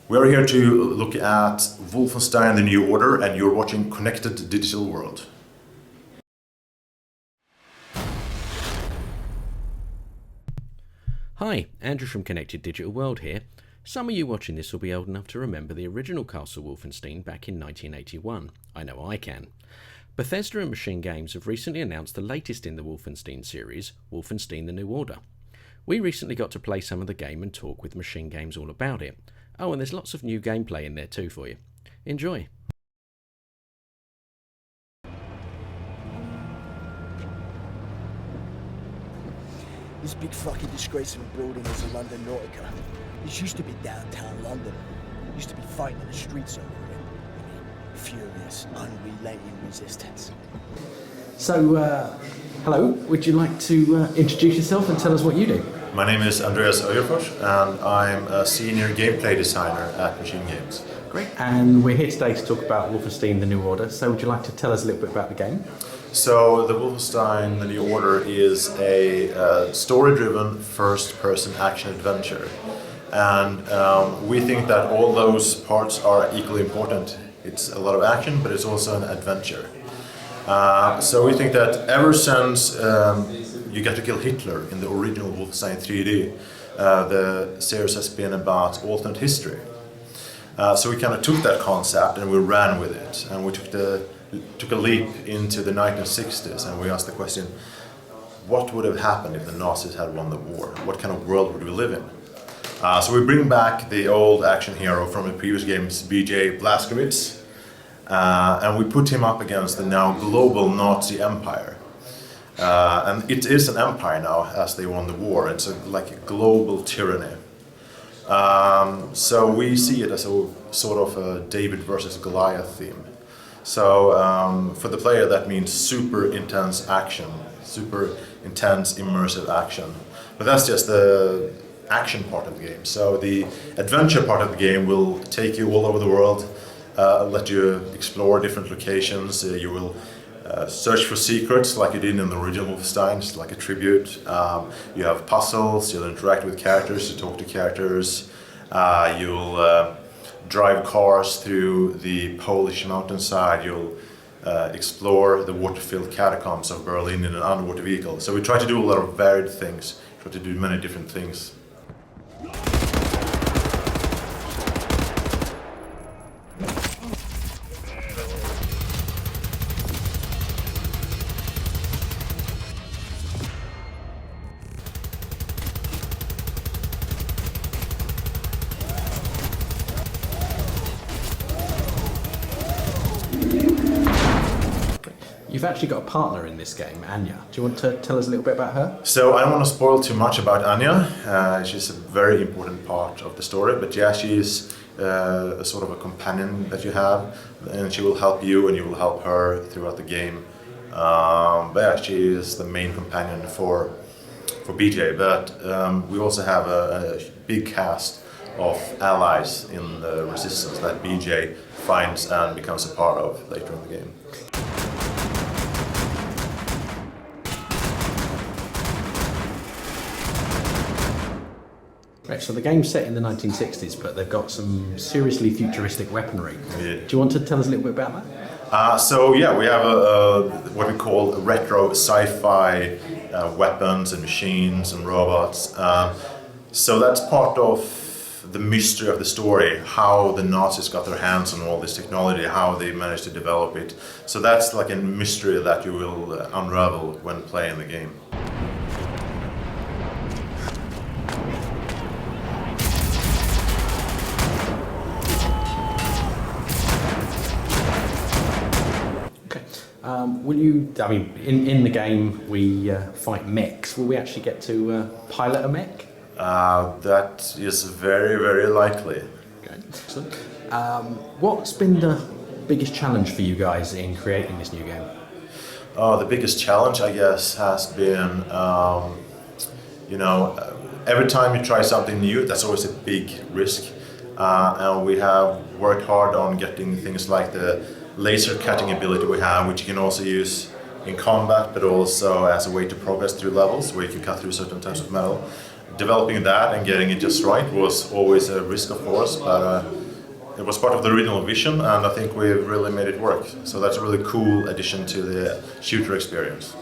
We're here to look at Wolfenstein The New Order, and you're watching Connected Digital World. Hi, Andrew from Connected Digital World here. Some of you watching this will be old enough to remember the original Castle Wolfenstein back in 1981. I know I can. Bethesda and Machine Games have recently announced the latest in the Wolfenstein series, Wolfenstein The New Order. We recently got to play some of the game and talk with Machine Games all about it. Oh, and there's lots of new gameplay in there too for you. Enjoy! This big fucking disgrace of a building is the London Nautica. This used to be downtown London. Used to be fighting in the streets over it. I mean, furious, unrelenting resistance. So, hello, would you like to introduce yourself and tell us what you do? My name is Andreas Ögerfors, and I'm a senior gameplay designer at Machine Games. Great. And we're here today to talk about Wolfenstein The New Order. So would you like to tell us a little bit about the game? So, the Wolfenstein The New Order is a story-driven first-person action-adventure. And we think that all those parts are equally important. It's a lot of action, but it's also an adventure. So we think that ever since you get to kill Hitler in the original Wolfenstein 3D, the series has been about alternate history. So we kind of took that concept and we ran with it, and we took a leap into the 1960s, and we asked the question, what would have happened if the Nazis had won the war? What kind of world would we live in? So we bring back the old action hero from the previous games, B.J. Blazkowicz, and we put him up against the now global Nazi empire. And it is an empire now, as they won the war. It's like a global tyranny. So we see it as a sort of a David versus Goliath theme. So for the player that means super intense action, super intense immersive action. But that's just the action part of the game. So the adventure part of the game will take you all over the world, let you explore different locations. You will search for secrets like you did in the original Wolfenstein, just like a tribute. You have puzzles, you'll interact with characters, you talk to characters. You'll drive cars through the Polish mountainside. You'll explore the water-filled catacombs of Berlin in an underwater vehicle. So we try to do a lot of varied things, try to do many different things. You've actually got a partner in this game, Anya. Do you want to tell us a little bit about her? So I don't want to spoil too much about Anya. She's a very important part of the story, but yeah, she is a sort of a companion that you have, and she will help you and you will help her throughout the game. But yeah, she is the main companion for BJ, but we also have a big cast of allies in the resistance that BJ finds and becomes a part of later in the game. Right, so the game's set in the 1960s, but they've got some seriously futuristic weaponry. Yeah. Do you want to tell us a little bit about that? So yeah, we have what we call retro sci-fi weapons and machines and robots. So that's part of the mystery of the story, how the Nazis got their hands on all this technology, how they managed to develop it. So that's like a mystery that you will unravel when playing the game. In the game we fight mechs. Will we actually get to pilot a mech? That is very, very likely. Okay, excellent. What's been the biggest challenge for you guys in creating this new game? The biggest challenge, I guess, has been, every time you try something new, that's always a big risk. And we have worked hard on getting things like the laser cutting ability we have, which you can also use in combat, but also as a way to progress through levels where you can cut through certain types of metal. developing that and getting it just right was always a risk, of course, but it was part of the original vision, and I think we've really made it work. So that's a really cool addition to the shooter experience.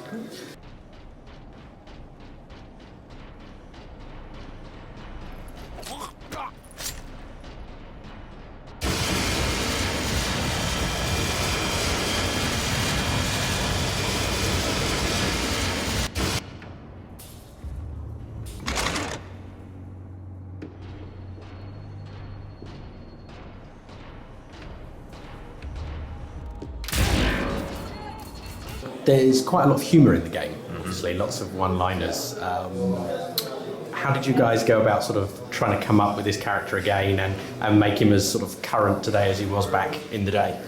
There's quite a lot of humour in the game, obviously, lots of one-liners. How did you guys go about sort of trying to come up with this character again and make him as sort of current today as he was back in the day?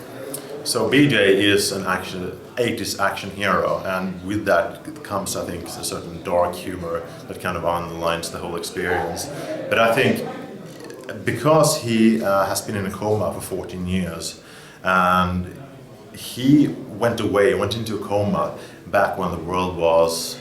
So BJ is an 80s action hero, and with that comes, I think, a certain dark humor that kind of underlines the whole experience. But I think because he has been in a coma for 14 years, and he went into a coma back when the world was,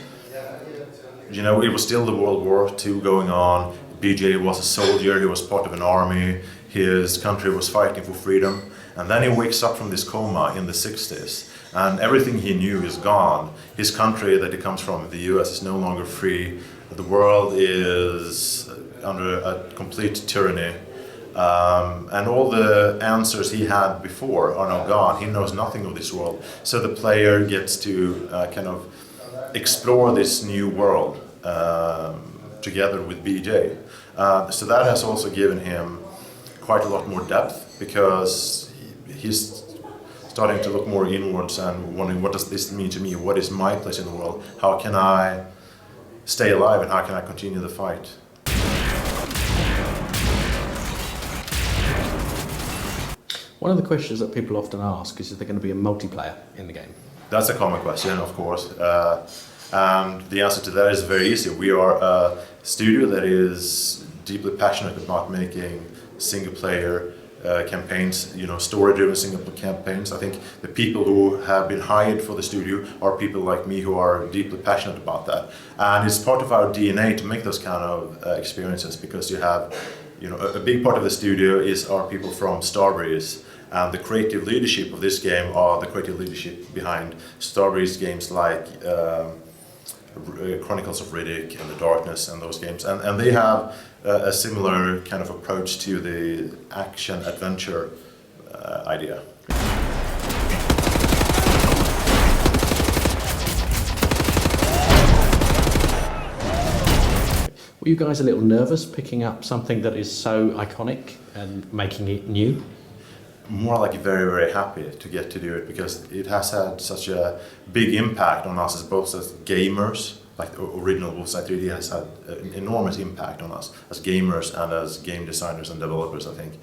it was still the World War II going on. BJ was a soldier, he was part of an army, his country was fighting for freedom. And then he wakes up from this coma in the 60s, and everything he knew is gone. His country that he comes from, the US, is no longer free. The world is under a complete tyranny. And all the answers he had before are now gone. He knows nothing of this world. So the player gets to kind of explore this new world together with BJ. So that has also given him quite a lot more depth, because he's starting to look more inwards and wondering, what does this mean to me? What is my place in the world? How can I stay alive, and how can I continue the fight? One of the questions that people often ask is there going to be a multiplayer in the game? That's a common question, of course. And the answer to that is very easy. We are a studio that is deeply passionate about making single-player campaigns, story-driven single-player campaigns. I think the people who have been hired for the studio are people like me who are deeply passionate about that. And it's part of our DNA to make those kind of experiences, because you have, a big part of the studio are people from Starbreeze. And the creative leadership of this game are the creative leadership behind Starbreeze games like Chronicles of Riddick and The Darkness and those games. And they have a similar kind of approach to the action-adventure idea. Were you guys a little nervous picking up something that is so iconic and making it new? More like very, very happy to get to do it, because it has had such a big impact on us both as gamers. Like the original Wolfenstein 3D has had an enormous impact on us as gamers and as game designers and developers, I think.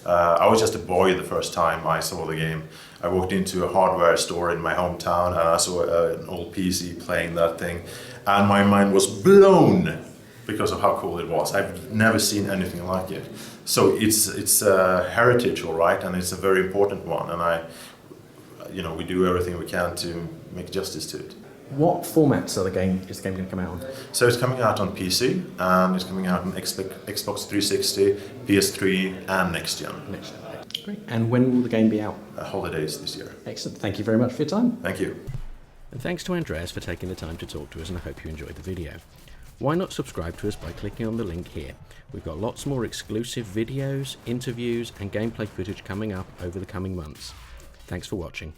I was just a boy the first time I saw the game. I walked into a hardware store in my hometown and I saw an old PC playing that thing, and my mind was blown because of how cool it was. I've never seen anything like it. So it's a heritage, all right, and it's a very important one, and we do everything we can to make justice to it. What formats is the game going to come out on? So it's coming out on PC, and it's coming out on Xbox 360, PS3, and next gen. Next gen. Great. And when will the game be out? Holidays this year. Excellent. Thank you very much for your time. Thank you. And thanks to Andreas for taking the time to talk to us, and I hope you enjoyed the video. Why not subscribe to us by clicking on the link here? We've got lots more exclusive videos, interviews and gameplay footage coming up over the coming months. Thanks for watching.